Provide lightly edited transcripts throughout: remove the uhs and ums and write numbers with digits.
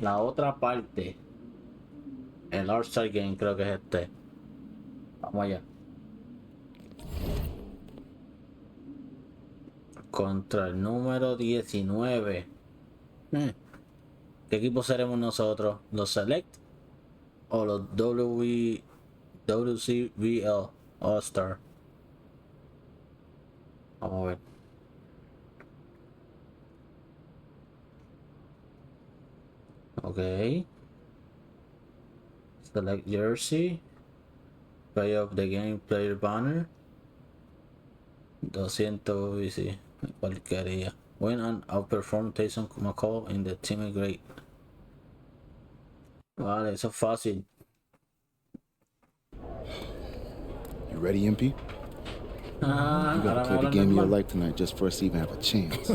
La otra parte, el All-Star Game, creo que es este. Vamos allá. Contra el número 19. ¿Qué equipo seremos nosotros? ¿Los Select o los WCBL All-Star? Vamos a ver. Ok. Select Jersey. Play of the Game Player Banner. 200 BC. Porquería. Win and outperform Tyson McCall in the team great. Vale, eso es fácil. You ready, MP? You gotta play the game of your life tonight just for us to even have a chance.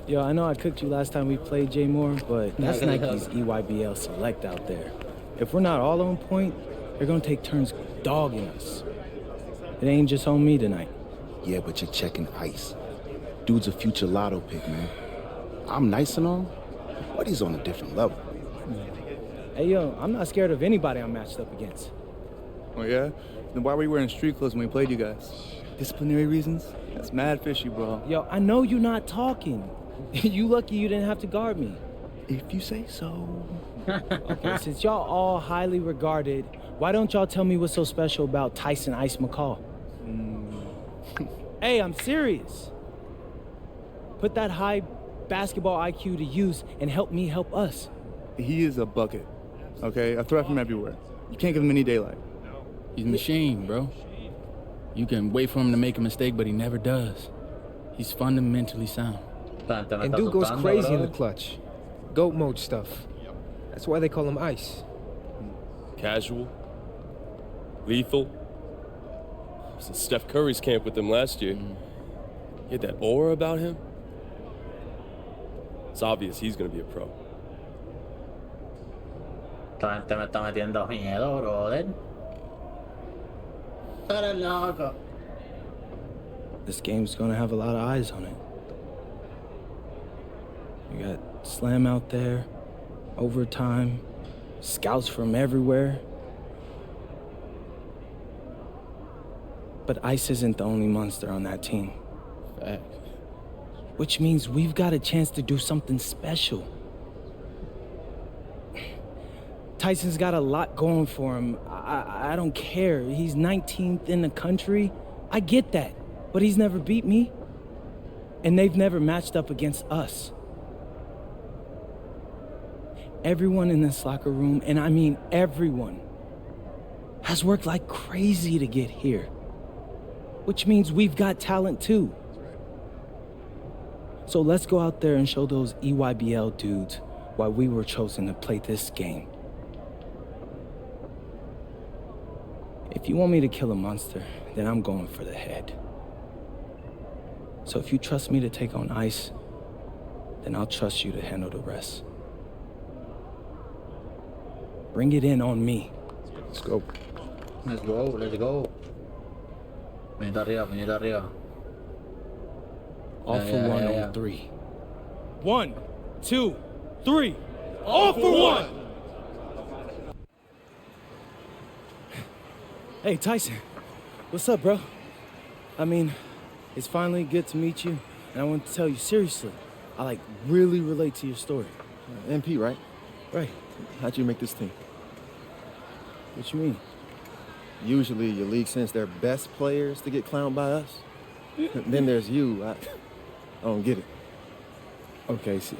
Yo, I know I cooked you last time we played J Moore, but that's Nike's EYBL Select out there. If we're not all on point, they're gonna take turns dogging us. It ain't just on me tonight. Yeah, but you're checking ice. Dude's a future lotto pick, man. I'm nice and all, but he's on a different level. Hey, yo, I'm not scared of anybody I'm matched up against. Oh, yeah? Then why were you wearing street clothes when we played you guys? Disciplinary reasons? That's mad fishy, bro. Yo, I know you're not talking. You lucky you didn't have to guard me. If you say so. Okay, since y'all all highly regarded, why don't y'all tell me what's so special about Tyson Ice McCall? Hey, I'm serious. Put that high basketball IQ to use and help me help us. He is a bucket, okay? A threat from everywhere. You can't give him any daylight. He's a machine, bro. You can wait for him to make a mistake, but he never does. He's fundamentally sound. And dude goes crazy in the clutch. Goat mode stuff. That's why they call him Ice. Casual. Lethal. I was in Steph Curry's camp with him last year. He had that aura about him. It's obvious he's gonna be a pro. Esta gente me está metiendo miedo, brother. Eres loco. This game's gonna have a lot of eyes on it. You got Slam out there, overtime, scouts from everywhere. But Ice isn't the only monster on that team. Fact. Which means we've got a chance to do something special. Tyson's got a lot going for him. I don't care. He's 19th in the country. I get that. But he's never beat me. And they've never matched up against us. Everyone in this locker room, and I mean everyone, has worked like crazy to get here. Which means we've got talent too. So let's go out there and show those EYBL dudes why we were chosen to play this game. If you want me to kill a monster, then I'm going for the head. So if you trust me to take on Ice, then I'll trust you to handle the rest. Bring it in on me. Let's go. Let's go, let's go. Venid arriba, venid arriba. All for one yeah. on 3. 1, 2, 3. All for one! Hey, Tyson. What's up, bro? I mean, it's finally good to meet you, and I want to tell you seriously, I really relate to your story. MP, right? Right. How'd you make this team? What you mean? Usually your league sends their best players to get clowned by us. Then there's you. I don't get it. Okay, see,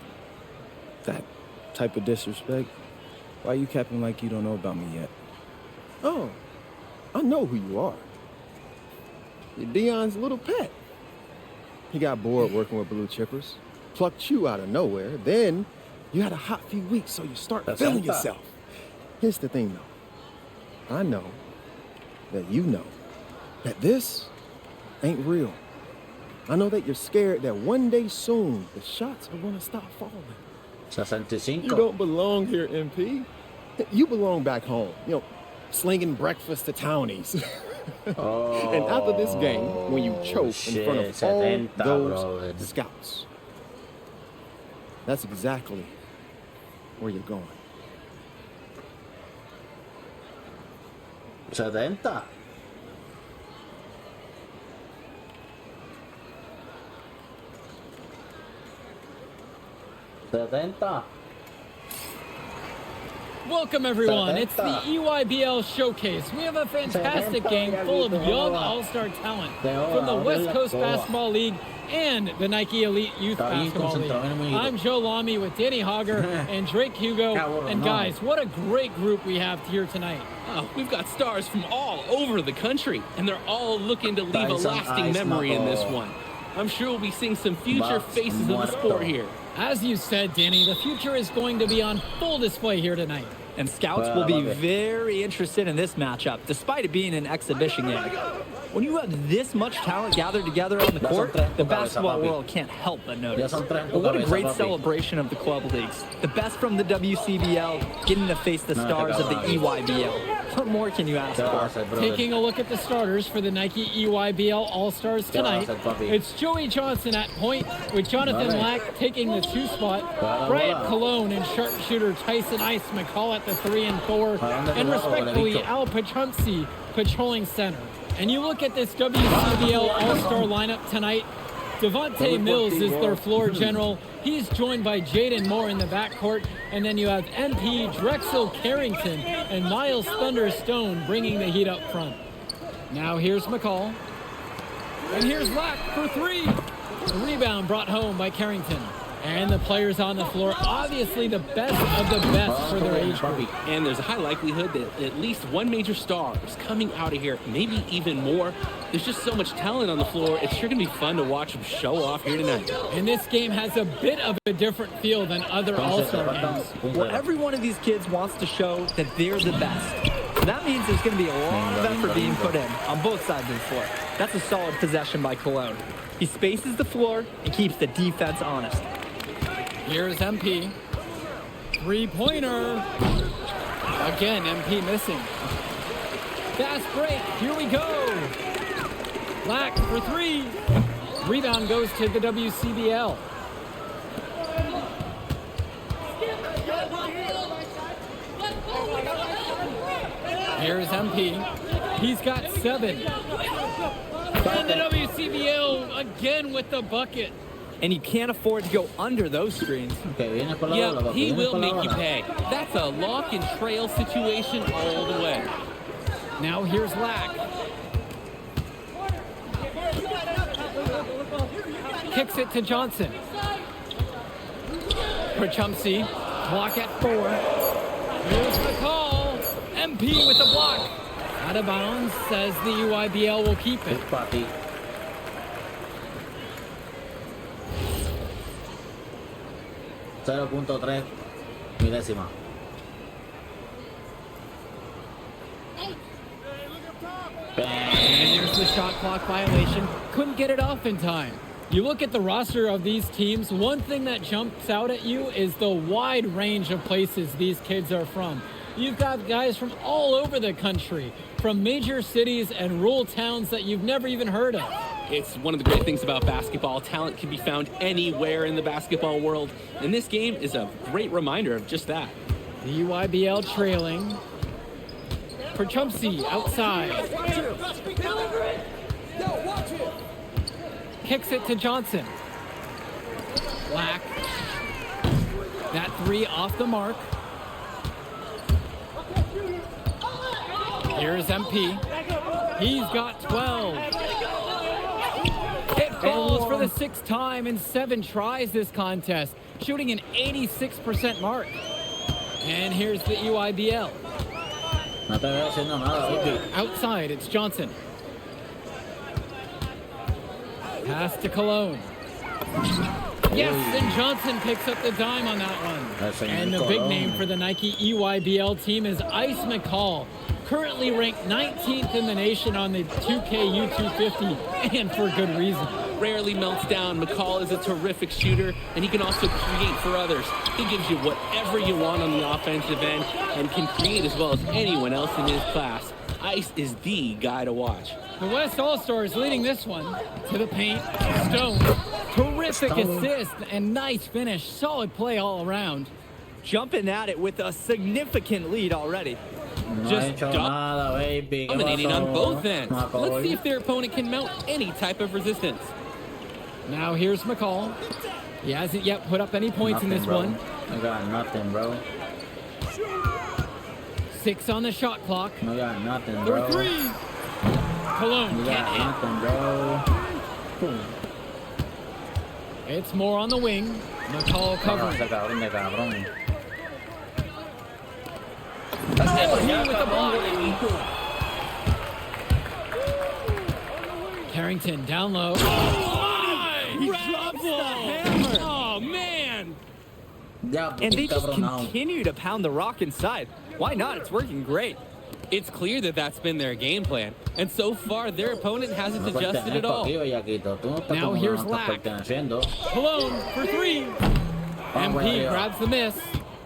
that type of disrespect, why you capping like you don't know about me yet? Oh, I know who you are. You're Dion's little pet. He got bored working with blue chippers, plucked you out of nowhere, then you had a hot few weeks, so you start feeling yourself. Here's the thing, though. I know that you know that this ain't real. I know that you're scared that one day soon the shots are gonna stop falling. 65. You don't belong here, MP. You belong back home, slinging breakfast to townies. Oh, and after this game, when you choke in front of all 70, those brother. scouts, that's exactly where you're going. 70. Welcome, everyone. It's the EYBL Showcase. We have a fantastic game full of young all-star talent from the West Coast Basketball League and the Nike Elite Youth Basketball League. I'm Joe Lamy with Danny Hogger and Drake Hugo. And guys, what a great group we have here tonight. We've got stars from all over the country, and they're all looking to leave a lasting memory in this one. I'm sure we'll be seeing some future faces of the sport here. As you said, Danny, the future is going to be on full display here tonight. And scouts will be very interested in this matchup, despite it being an exhibition game. When you have this much talent gathered together on the court, the basketball world can't help but notice. But what a great celebration of the club leagues. The best from the WCBL getting to face the stars of the EYBL. What more can you ask for? Taking a look at the starters for the Nike EYBL All-Stars tonight, it's Joey Johnson at point with Jonathan Lack taking the 2 spot, Bryant Cologne and sharpshooter Tyson Ice McCall at the 3 and 4, and respectively Al Pachumsi patrolling center. And you look at this WCBL All-Star lineup tonight, Devontae Mills is their floor general. He's joined by Jaden Moore in the backcourt. And then you have MP Drexel Carrington and Miles Thunderstone bringing the heat up front. Now here's McCall. And here's Lack for 3. The rebound brought home by Carrington. And the players on the floor, obviously the best of the best for their age group. And there's a high likelihood that at least one major star is coming out of here, maybe even more. There's just so much talent on the floor. It's sure going to be fun to watch them show off here tonight. And this game has a bit of a different feel than other All-Star games. Well, every one of these kids wants to show that they're the best. So that means there's going to be a lot of effort being put in on both sides of the floor. That's a solid possession by Cologne. He spaces the floor and keeps the defense honest. Here's MP. 3-pointer. Again, MP missing. Fast break. Here we go. Lack for 3. Rebound goes to the WCBL. Here's MP. He's got 7. And the WCBL again with the bucket. And you can't afford to go under those screens. Yeah, he will make you pay. That's a lock and trail situation all the way. Now here's Lack. Kicks it to Johnson. For Chumsey. Block at 4. Here's McCall. MP with the block. Out of bounds, says the EYBL will keep it. 0.3 milésima. And there's the shot clock violation. Couldn't get it off in time. You look at the roster of these teams, one thing that jumps out at you is the wide range of places these kids are from. You've got guys from all over the country, from major cities and rural towns that you've never even heard of. It's one of the great things about basketball. Talent can be found anywhere in the basketball world, and this game is a great reminder of just that. The EYBL trailing. For Chumsey outside. Kicks it to Johnson. Lack. That 3 off the mark. Here's MP. He's got 12. It falls for the 6th time in 7 tries this contest, shooting an 86% mark. And here's the EYBL. Outside, it's Johnson. Pass to Cologne. Yes, and Johnson picks up the dime on that one. And the big name for the Nike EYBL team is Ice McCall, currently ranked 19th in the nation on the 2K U250, and for good reason. Rarely melts down. McCall is a terrific shooter, and he can also create for others. He gives you whatever you want on the offensive end and can create as well as anyone else in his class. Ice is the guy to watch. The West All-Stars leading this one to the paint. Stone. Terrific assist and nice finish. Solid play all around. jumping at it with a significant lead already. Just dominating on both ends. Let's see if their opponent can mount any type of resistance. Now here's McCall. He hasn't yet put up any points in this one. I got nothing, bro. 6 on the shot clock. I got nothing, bro. For 3. Cologne can't hit. Nothing, bro. It's more on the wing. McCall covering. MP with the block. Carrington down low. He drops the hammer. Oh, man. And they just continue to pound the rock inside. Why not? It's working great. It's clear that that's been their game plan. And so far, their opponent hasn't adjusted at all. Now here's Lack. Cologne for 3. MP grabs the miss.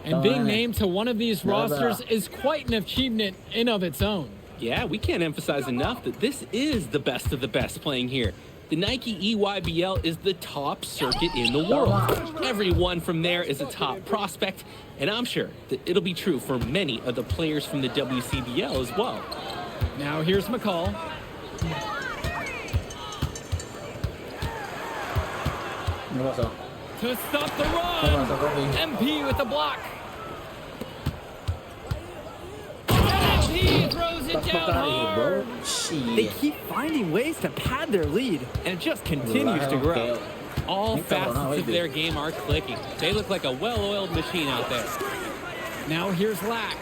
And being named to one of these rosters is quite an achievement in of its own. Yeah, we can't emphasize enough that this is the best of the best playing here. The Nike EYBL is the top circuit in the world. Everyone from there is a top prospect, and I'm sure that it'll be true for many of the players from the WCBL as well. Now here's McCall. To stop the run, MP with the block. MP throws it down hard. They keep finding ways to pad their lead, and it just continues to grow. All facets of their game are clicking. They look like a well-oiled machine out there. Now here's Lack.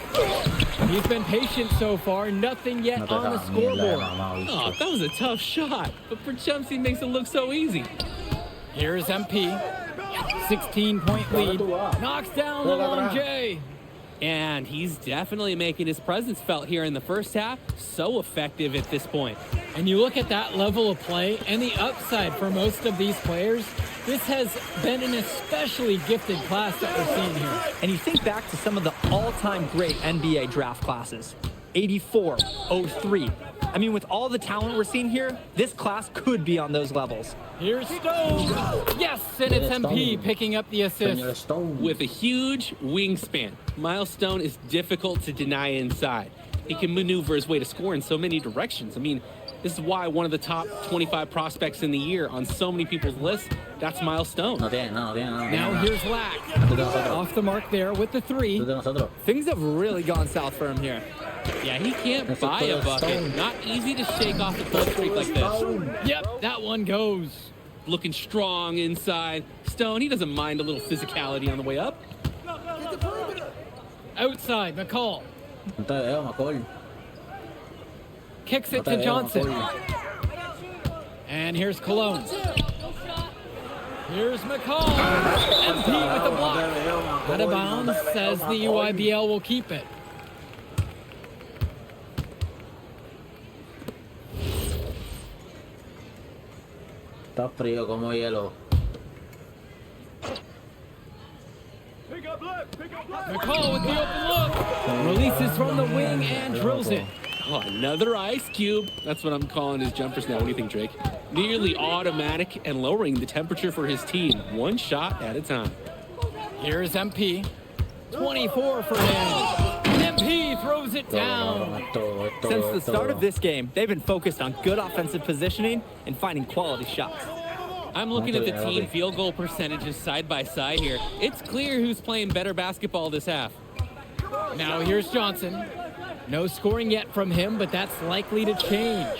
He's been patient so far, nothing yet on the scoreboard. Oh, that was a tough shot, but for Chumps, he makes it look so easy. Here's MP. 16-point lead. Knocks down Lalonde J. And he's definitely making his presence felt here in the first half. So effective at this point. And you look at that level of play and the upside for most of these players, this has been an especially gifted class that we're seeing here. And you think back to some of the all-time great NBA draft classes. 84, 03. I mean, with all the talent we're seeing here, this class could be on those levels. Here's Stone. Yes, and it's MP picking up the assist. With a huge wingspan, Miles Stone is difficult to deny inside. He can maneuver his way to score in so many directions. I mean, this is why one of the top 25 prospects in the year on so many people's lists, that's Miles Stone. Now here's Lack. Off the mark there with the 3. Things have really gone south for him here. Yeah, he can't buy a bucket. Not easy to shake off the cold streak like this. Yep, that one goes. Looking strong inside. Stone, he doesn't mind a little physicality on the way up. Outside, McCall. Kicks it to Johnson. And here's Cologne. Here's McCall. MP with the block. Out of bounds, says the EYBL will keep it. Está frío como hielo. McCall with the open look. Releases from the wing and drills it. Oh, another ice cube. That's what I'm calling his jumpers now. What do you think, Drake? Nearly automatic and lowering the temperature for his team, one shot at a time. Here's MP. 24 for him. MP throws it down. Since the start of this game, they've been focused on good offensive positioning and finding quality shots. I'm looking at the team field goal percentages side by side here. It's clear who's playing better basketball this half. Now here's Johnson. No scoring yet from him, but that's likely to change.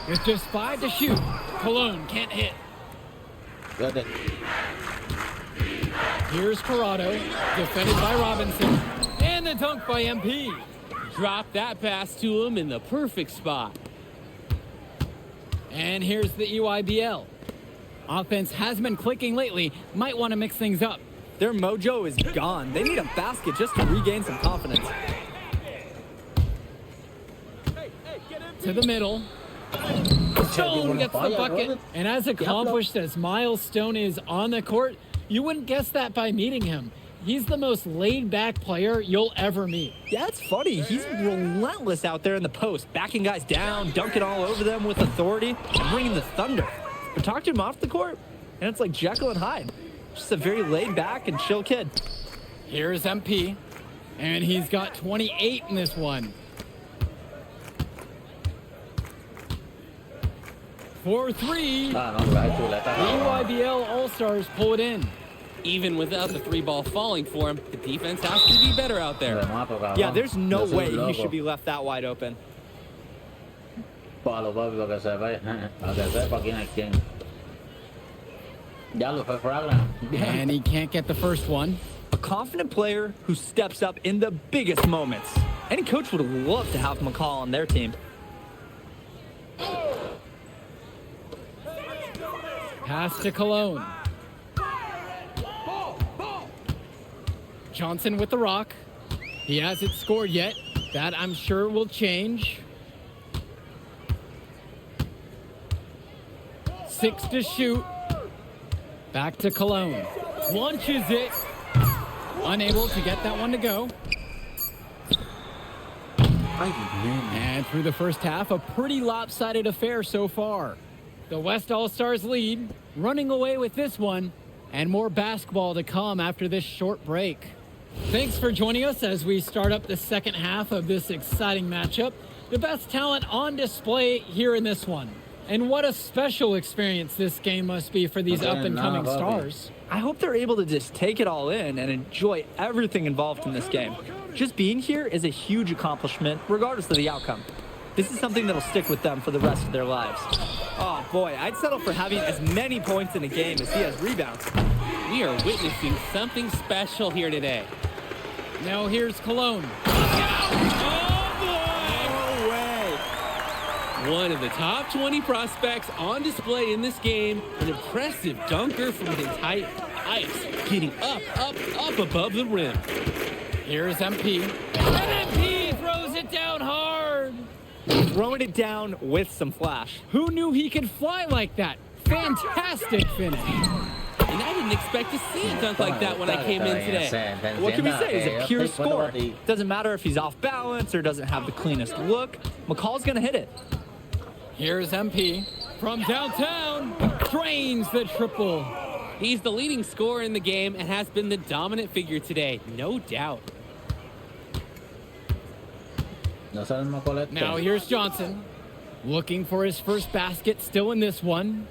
With just 5 to shoot, Cologne can't hit. Here's Corrado, defended by Robinson, and the dunk by MP. Drop that pass to him in the perfect spot. And here's the EYBL. Offense has been clicking lately, might want to mix things up. Their mojo is gone. They need a basket just to regain some confidence. To the middle. Stone gets the bucket. And as accomplished as Miles Stone is on the court, you wouldn't guess that by meeting him. He's the most laid-back player you'll ever meet. Yeah, it's funny. He's relentless out there in the post, backing guys down, dunking all over them with authority, and bringing the thunder. But talk to him off the court, and it's like Jekyll and Hyde. Just a very laid-back and chill kid. Here's MP, and he's got 28 in this one. 4-3. The EYBL All-Stars pull it in. Even without the 3-ball falling for him, the defense has to be better out there. Yeah, there's no way he should be left that wide open. And he can't get the first one. A confident player who steps up in the biggest moments. Any coach would love to have McCall on their team. Pass to Cologne. Johnson with the rock. He hasn't scored yet. That, I'm sure, will change. 6 to shoot. Back to Cologne. Launches it. Unable to get that one to go. And through the first half, a pretty lopsided affair so far. The West All-Stars lead, running away with this one, and more basketball to come after this short break. Thanks for joining us as we start up the second half of this exciting matchup. The best talent on display here in this one. And what a special experience this game must be for these up-and-coming stars. I hope they're able to just take it all in and enjoy everything involved in this game. Just being here is a huge accomplishment, regardless of the outcome. This is something that'll stick with them for the rest of their lives. Oh boy, I'd settle for having as many points in a game as he has rebounds. We are witnessing something special here today. Now here's Cologne. One of the top 20 prospects on display in this game. An impressive dunker from his height. Ice getting up above the rim. Here's MP. And MP throws it down hard. Throwing it down with some flash. Who knew he could fly like that? Fantastic finish. And I didn't expect to see a dunk like that when I came in today. What can we say? He's a pure scorer. Doesn't matter if he's off balance or doesn't have the cleanest look. McCall's going to hit it. Here's MP from downtown, drains the triple. He's the leading scorer in the game and has been the dominant figure today, no doubt. Now here's Johnson, looking for his first basket, still in this one.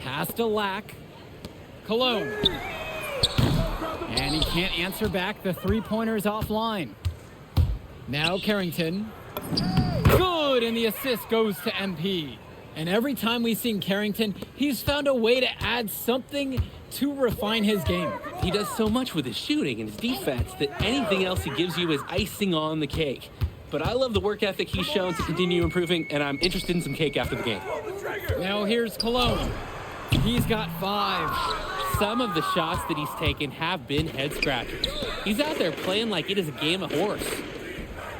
Pass to Lack. Cologne. And he can't answer back, the three-pointer's offline. Now Carrington. Good, and the assist goes to MP. And every time we've seen Carrington, he's found a way to add something to refine his game. He does so much with his shooting and his defense that anything else he gives you is icing on the cake. But I love the work ethic he's shown to continue improving, and I'm interested in some cake after the game. Now here's Cologne. He's got 5. Some of the shots that he's taken have been head-scratchers. He's out there playing like it is a game of horse.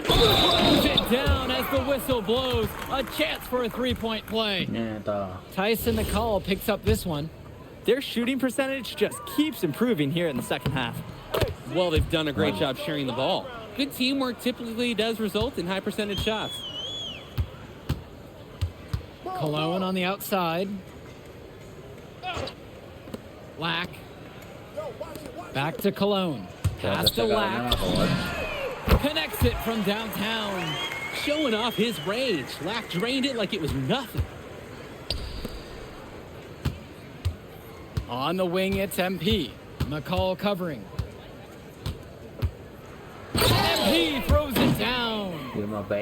Throws it down as the whistle blows. A chance for a three-point play. Tyson McCall picks up this one. Their shooting percentage just keeps improving here in the second half. Well, they've done a great job sharing the ball. Good teamwork typically does result in high percentage shots. Cologne on the outside. Lack. Back to Cologne. Pass to Lack. Connects it from downtown. Showing off his range. Lack drained it like it was nothing. On the wing, it's MP. McCall covering. MP throws it down.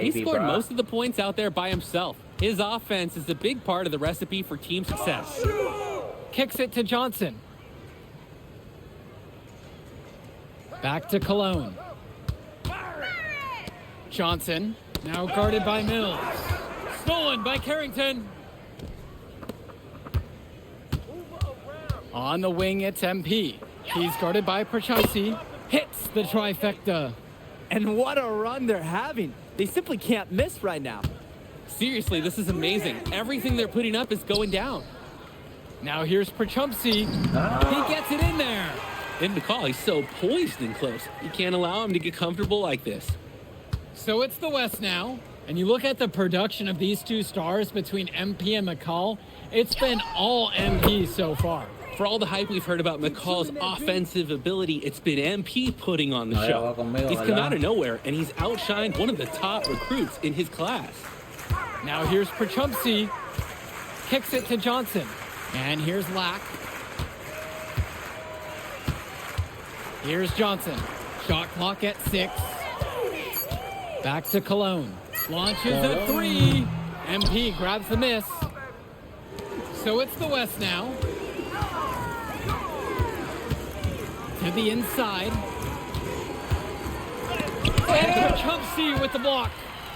He scored most of the points out there by himself. His offense is a big part of the recipe for team success. Kicks it to Johnson. Back to Cologne. Johnson, now guarded by Mills. Stolen by Carrington. On the wing, it's MP. He's guarded by Perchowski. Hits the trifecta. And what a run they're having. They simply can't miss right now. Seriously, this is amazing. Everything they're putting up is going down. Now here's Perchowski. He gets it in there. And McCall, he's so poised and close. You can't allow him to get comfortable like this. So it's the West now. And you look at the production of these two stars between MP and McCall, it's been all MP so far. For all the hype we've heard about McCall's offensive ability, it's been MP putting on the show. He's come out of nowhere, and he's outshined one of the top recruits in his class. Now here's Perchumpsy. Kicks it to Johnson. And here's Lack. Here's Johnson. Shot clock at 6. Back to Cologne. Launches a 3. MP grabs the miss. So it's the West now. To the inside. And Perchumpsy with the block.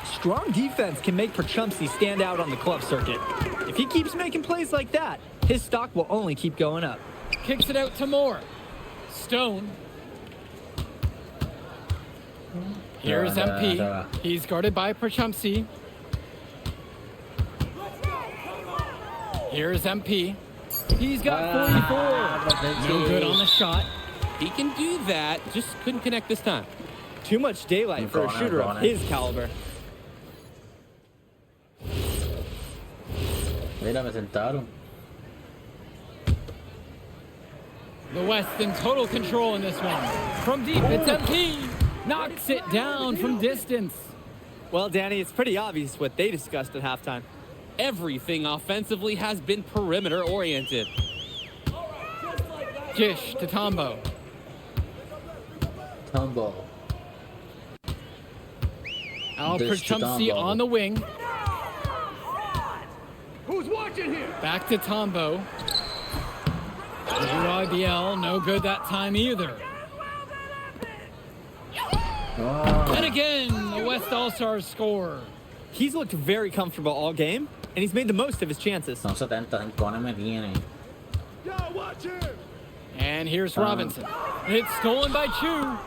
Strong defense can make Perchumpsy stand out on the club circuit. If he keeps making plays like that, his stock will only keep going up. Kicks it out to Moore. Stone. Here's MP. He's guarded by Perchumpsy. Here's MP. He's got 44. No good on the shot. He can do that, just couldn't connect this time. Too much daylight for a shooter of his caliber. Mira, me sentaron. The West in total control in this one. From deep, it's MP. Knocks it down from distance. Well, Danny, it's pretty obvious what they discussed at halftime. Everything offensively has been perimeter oriented. Gish to Tombo. Tombo. Al Perchumpsy on the wing. Who's watching here? Back to Tombo. UIBL, no good that time either. And again, the West All-Stars score. He's looked very comfortable all game, and he's made the most of his chances. Son 75 me tiene. And here's Robinson. It's stolen by Chu.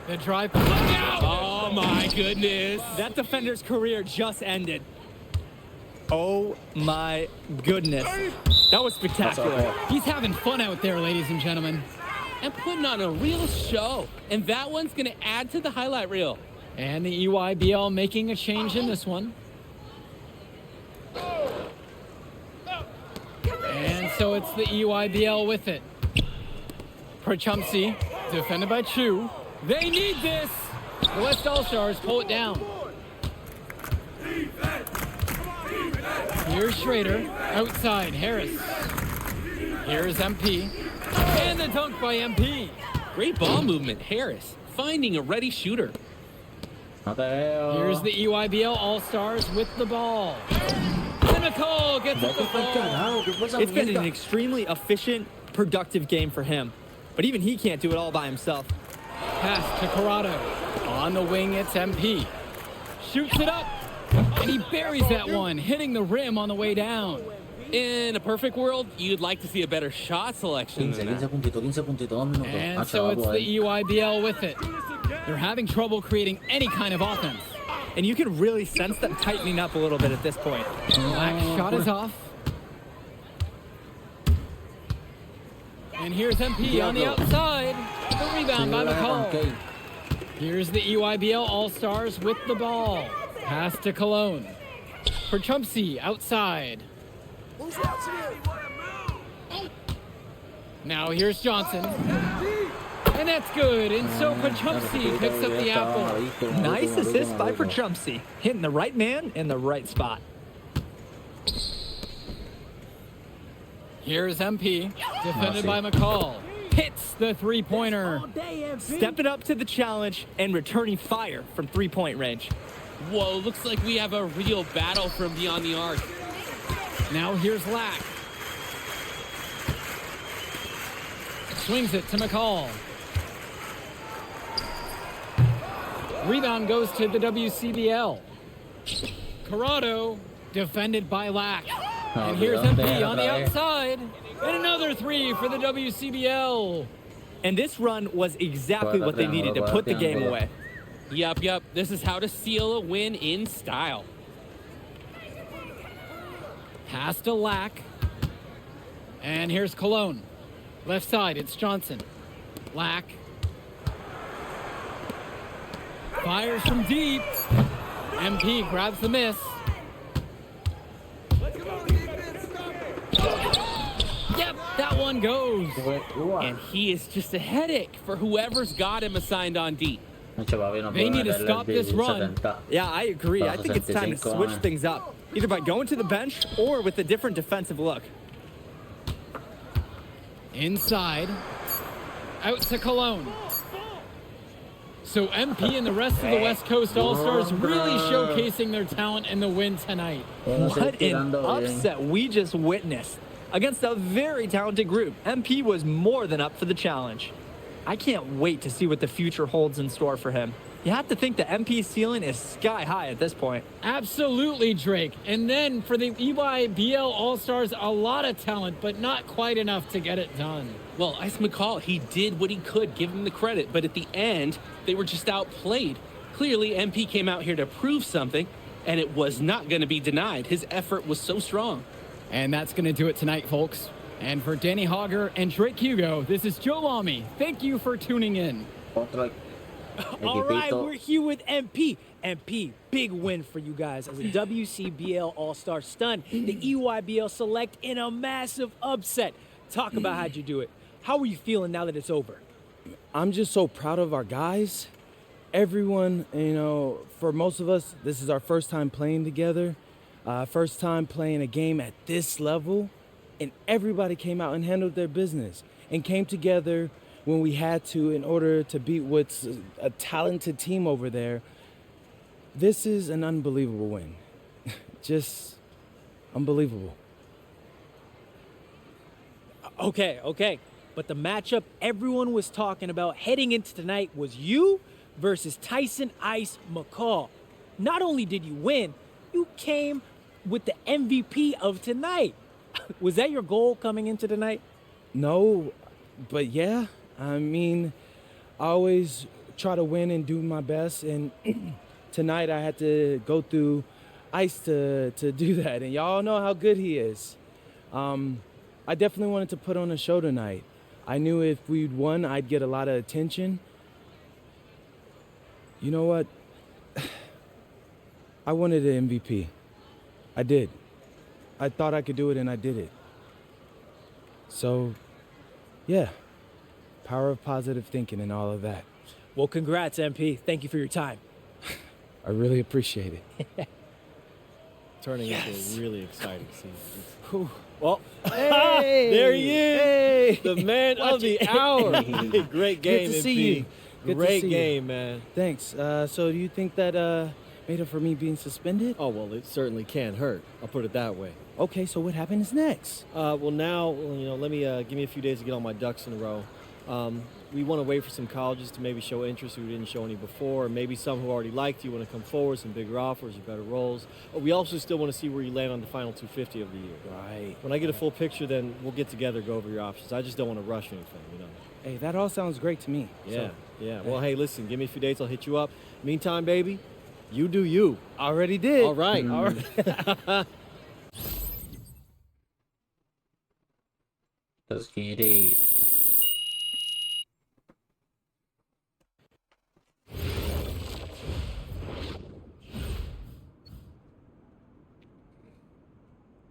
The drive. Oh my goodness. That defender's career just ended. Oh my goodness. That was spectacular. He's having fun out there, ladies and gentlemen. And putting on a real show. And that one's going to add to the highlight reel. And the EYBL making a change in this one. And so it's the EYBL with it. Perchumpsy, defended by Chu. They need this. The West All-Stars pull it down. Here's Schrader. Outside, Harris. Here's MP. And the dunk by MP. Great ball movement, Harris. Finding a ready shooter. Here's the EYBL All-Stars with the ball. And McCall gets the ball. It's been an extremely efficient, productive game for him. But even he can't do it all by himself. Pass to Corrado. On the wing, it's MP. Shoots it up. And he buries that one, hitting the rim on the way down. In a perfect world, you'd like to see a better shot selection than that. And so it's the EYBL with it. They're having trouble creating any kind of offense. And you can really sense them tightening up a little bit at this point. Black shot is off. And here's MP on the outside. The rebound by McCall. Here's the EYBL All-Stars with the ball. Pass to Cologne. Perchumpsy outside. Now here's Johnson. And that's good. And so Perchumpsy picks up the apple. Nice assist by Perchumpsy. Hitting the right man in the right spot. Here's MP. Defended by McCall. Hits the three-pointer. Stepping up to the challenge and returning fire from three-point range. Whoa, looks like we have a real battle from beyond the arc. Now here's Lack. Swings it to McCall. Rebound goes to the WCBL. Corrado, defended by Lack. And here's MP on the outside. And another three for the WCBL. And this run was exactly what they needed to put the game away. Yup. This is how to seal a win in style. Pass to Lack. And here's Cologne. Left side, it's Johnson. Lack. Fires from deep. MP grabs the miss. goes. And he is just a headache for whoever's got him assigned on D. They need to stop this run. Yeah, I agree. I think it's time to switch things up, either by going to the bench or with a different defensive look. Inside. Out to Cologne. So MP and the rest of the West Coast All-Stars really showcasing their talent in the win tonight. What an upset we just witnessed. Against a very talented group, MP was more than up for the challenge. I can't wait to see what the future holds in store for him. You have to think the MP's ceiling is sky high at this point. Absolutely, Drake. And then for the EYBL All-Stars, a lot of talent, but not quite enough to get it done. Well, Ice McCall, he did what he could, give him the credit, but at the end, they were just outplayed. Clearly, MP came out here to prove something, and it was not going to be denied. His effort was so strong. And that's going to do it tonight, folks. And for Danny Hogger and Drake Hugo, this is Joe Lamy. Thank you for tuning in. All right, we're here with MP. MP, big win for you guys as a WCBL All-Star stun. The EYBL Select in a massive upset. Talk about how'd you do it. How are you feeling now that it's over? I'm just so proud of our guys. Everyone, you know, for most of us, this is our first time playing together. First time playing a game at this level. And everybody came out and handled their business and came together when we had to in order to beat what's a talented team over there. This is an unbelievable win. Just unbelievable. Okay. But the matchup everyone was talking about heading into tonight was you versus Tyson Ice McCall. Not only did you win, you came with the MVP of tonight. Was that your goal coming into tonight? No, but yeah. I mean, I always try to win and do my best, and tonight I had to go through Ice to do that, and y'all know how good he is. I definitely wanted to put on a show tonight. I knew if we'd won, I'd get a lot of attention. You know what? I wanted an MVP. I did. I thought I could do it, and I did it. So, yeah. Power of positive thinking and all of that. Well, congrats, MP. Thank you for your time. I really appreciate it. Turning into a really exciting scene. Well, hey, there he is, hey, the man of the hour. Great game, Good to see MP. you. Good Great to see game, you. man. Thanks. So do you think that made up for me being suspended? Oh, well, it certainly can't hurt. I'll put it that way. Okay, so what happens next? Well, now, you know, let me give me a few days to get all my ducks in a row. We want to wait for some colleges to maybe show interest who didn't show any before, or maybe some who already liked you want to come forward, some bigger offers or better roles. We also still want to see where you land on the final 250 of the year. Right. When I get a full picture, then we'll get together, go over your options. I just don't want to rush anything, you know. Hey, that all sounds great to me. Yeah. Well, hey, listen, give me a few days, I'll hit you up. Meantime, baby, you do you. Already did. All right. All right. Let's get it.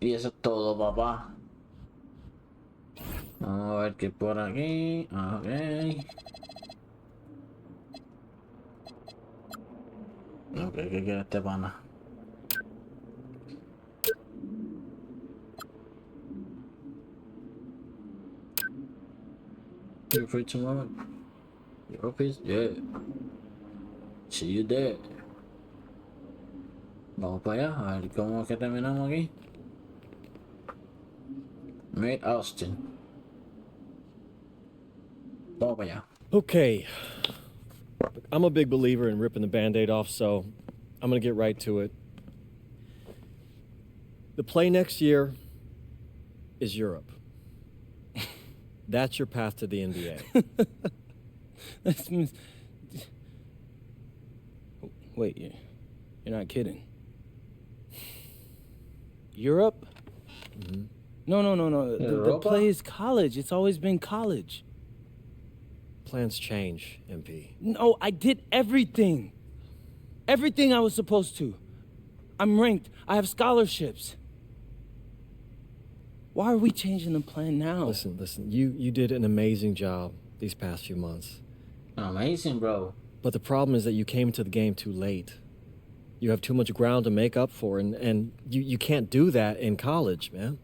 Y eso es todo, papá. Vamos a ver qué por aquí. Ok. Ok, ¿qué quiere este pana? You're free tomorrow? Your office? Yeah. See you there. Vamos para allá, a ver cómo es que terminamos aquí. Meet Austin. Vamos para allá. Okay. I'm a big believer in ripping the Band-Aid off, so I'm going to get right to it. The play next year is Europe. That's your path to the NBA. Wait, you're not kidding. Europe? Mm-hmm. No. The play is college. It's always been college. Plans change, MP. No, I did everything. Everything I was supposed to. I'm ranked. I have scholarships. Why are we changing the plan now? Listen, you did an amazing job these past few months. Amazing, bro. But the problem is that you came to the game too late. You have too much ground to make up for, and you can't do that in college, man.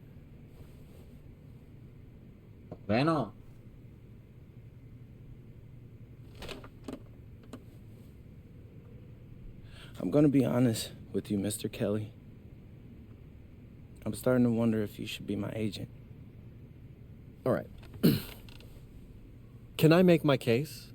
Bueno. I'm gonna be honest with you, Mr. Kelly. I'm starting to wonder if you should be my agent. All right. Can I make my case?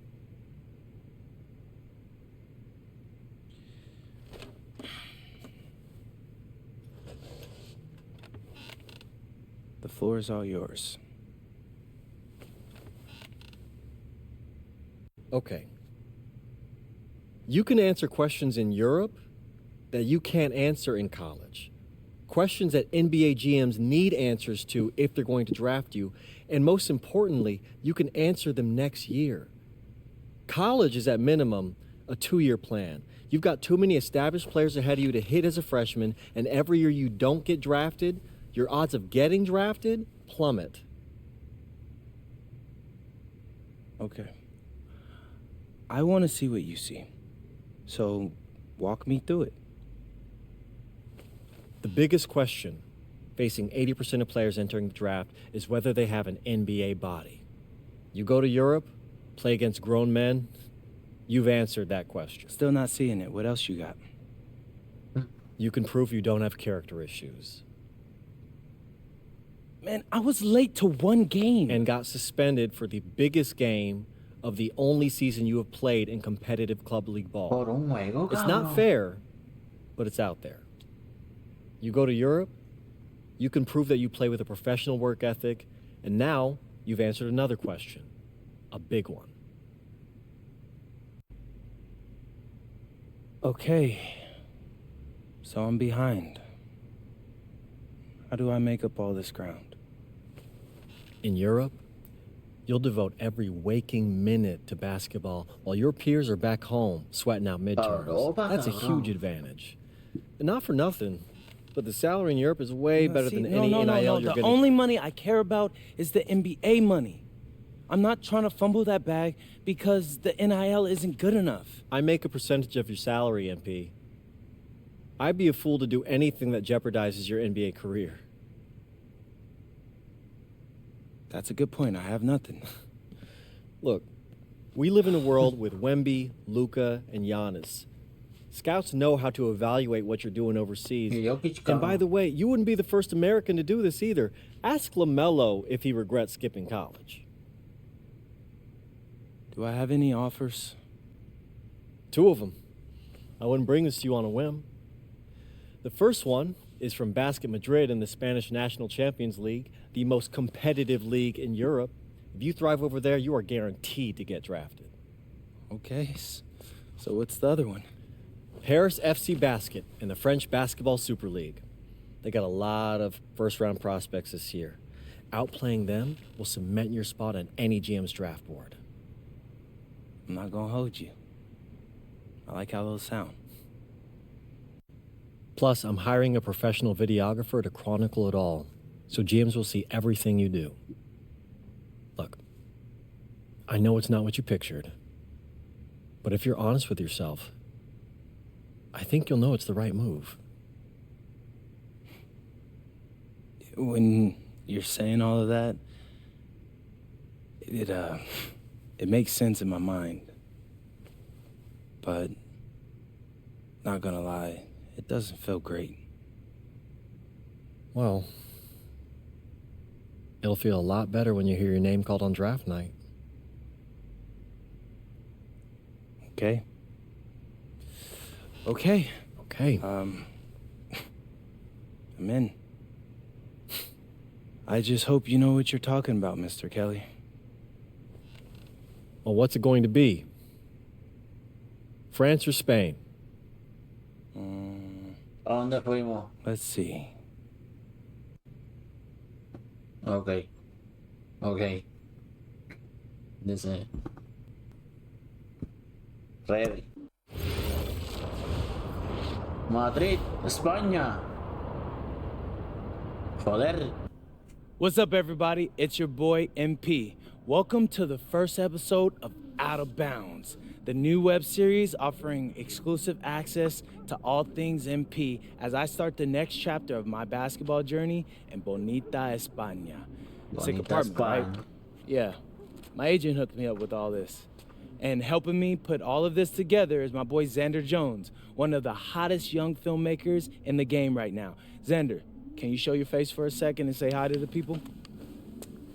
The floor is all yours. Okay. You can answer questions in Europe that you can't answer in college. Questions that NBA GMs need answers to if they're going to draft you. And most importantly, you can answer them next year. College is at minimum a 2-year plan. You've got too many established players ahead of you to hit as a freshman, and every year you don't get drafted, your odds of getting drafted plummet. Okay. I want to see what you see. So, walk me through it. The biggest question facing 80% of players entering the draft is whether they have an NBA body. You go to Europe, play against grown men, you've answered that question. Still not seeing it. What else you got? You can prove you don't have character issues. Man, I was late to one game. And got suspended for the biggest game of the only season you have played in competitive club league ball. It's not fair, but it's out there. You go to Europe, you can prove that you play with a professional work ethic, and now you've answered another question, a big one. Okay, so I'm behind. How do I make up all this ground? In Europe, you'll devote every waking minute to basketball while your peers are back home sweating out midterms. That's a huge advantage. And not for nothing, but the salary in Europe is way better than any NIL you're The getting. only money I care about is the NBA money. I'm not trying to fumble that bag because the NIL isn't good enough. I make a percentage of your salary, MP. I'd be a fool to do anything that jeopardizes your NBA career. That's a good point. I have nothing. Look, we live in a world with Wemby, Luka, and Giannis. Scouts know how to evaluate what you're doing overseas. And by the way, you wouldn't be the first American to do this either. Ask LaMelo if he regrets skipping college. Do I have any offers? 2 of them. I wouldn't bring this to you on a whim. The first one is from Basket Madrid in the Spanish National Champions League, the most competitive league in Europe. If you thrive over there, you are guaranteed to get drafted. Okay, so what's the other one? Paris FC Basket in the French Basketball Super League. They got a lot of first-round prospects this year. Outplaying them will cement your spot on any GM's draft board. I'm not gonna hold you. I like how those sound. Plus, I'm hiring a professional videographer to chronicle it all, so GMs will see everything you do. Look, I know it's not what you pictured, but if you're honest with yourself, I think you'll know it's the right move. When you're saying all of that, it makes sense in my mind. But, not gonna lie, it doesn't feel great. Well, it'll feel a lot better when you hear your name called on draft night. Okay. Okay. I'm in. I just hope you know what you're talking about, Mr. Kelly. Well, what's it going to be? France or Spain? ¿Dónde fuimos? Let's see. Okay. Dice. Ready. Madrid, España. Joder. What's up, everybody? It's your boy, MP. Welcome to the first episode of Out of Bounds, the new web series offering exclusive access to all things MP as I start the next chapter of my basketball journey in Bonita, España. Sick apartment, right? Yeah. My agent hooked me up with all this. And helping me put all of this together is my boy Xander Jones, one of the hottest young filmmakers in the game right now. Xander, can you show your face for a second and say hi to the people?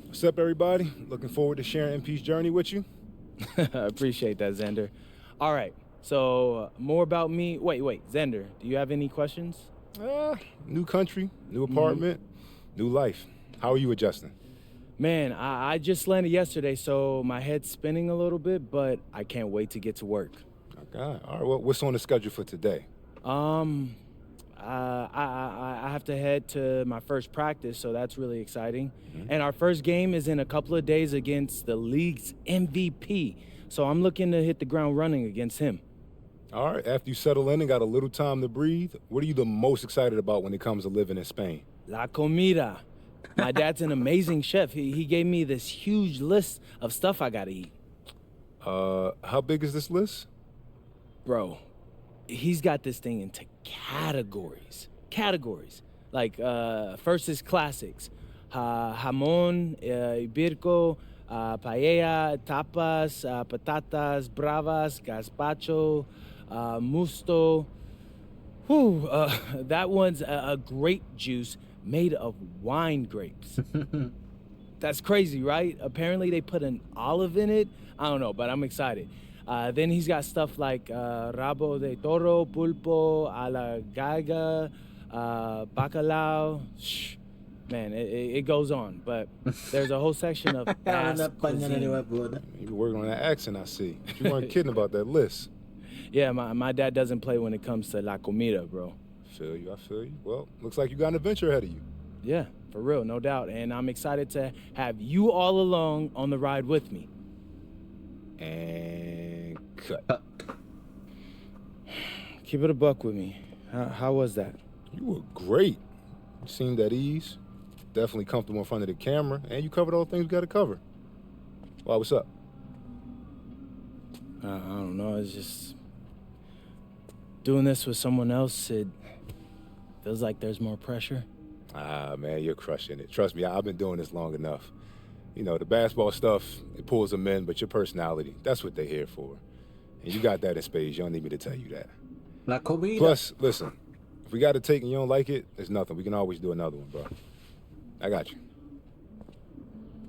What's up, everybody? Looking forward to sharing MP's journey with you. I appreciate that, Xander. All right, so more about me. Wait, Xander, do you have any questions? New country, new apartment, new life. How are you adjusting? Man, I just landed yesterday, so my head's spinning a little bit, but I can't wait to get to work. Okay, all right, well, what's on the schedule for today? I have to head to my first practice, so that's really exciting. And our first game is in a couple of days against the league's MVP, so I'm looking to hit the ground running against him. All right, after you settle in and got a little time to breathe, what are you the most excited about when it comes to living in Spain? La comida. My dad's an amazing chef. He gave me this huge list of stuff I gotta eat. How big is this list? Bro, he's got this thing into categories. Like, first is classics. Jamón, ibirco, paella, tapas, patatas, bravas, gazpacho, musto. Whew, that one's a grape juice made of wine grapes. That's crazy, right? Apparently they put an olive in it. I don't know, but I'm excited. Then he's got stuff like rabo de toro, pulpo, a la gallega, bacalao. Shh. Man, it goes on, but there's a whole section of Basque cuisine. You working on that accent, I see. You weren't kidding about that list. Yeah, my dad doesn't play when it comes to la comida, bro. I feel you. Well, looks like you got an adventure ahead of you. Yeah, for real, no doubt. And I'm excited to have you all along on the ride with me. And cut. Keep it a buck with me. How was that? You were great. You seemed at ease. Definitely comfortable in front of the camera. And you covered all the things we got to cover. Why, what's up? I don't know. It's just doing this with someone else, it feels like there's more pressure. Man, you're crushing it. Trust me, I've been doing this long enough. You know, the basketball stuff, it pulls them in, but your personality, that's what they're here for. And you got that in spades. You don't need me to tell you that. La comida. Plus, listen, if we got to take and you don't like it, there's nothing. We can always do another one, bro. I got you.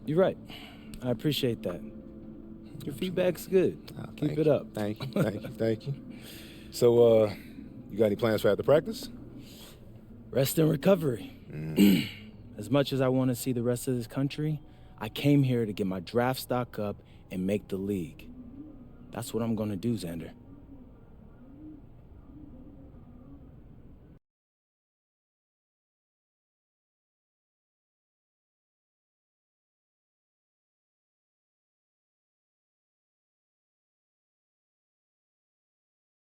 You're right. I appreciate that. Your feedback's good. Keep it up. Thank you. So, you got any plans for after practice? Rest and recovery. As much as I want to see the rest of this country, I came here to get my draft stock up and make the league. That's what I'm going to do, Xander.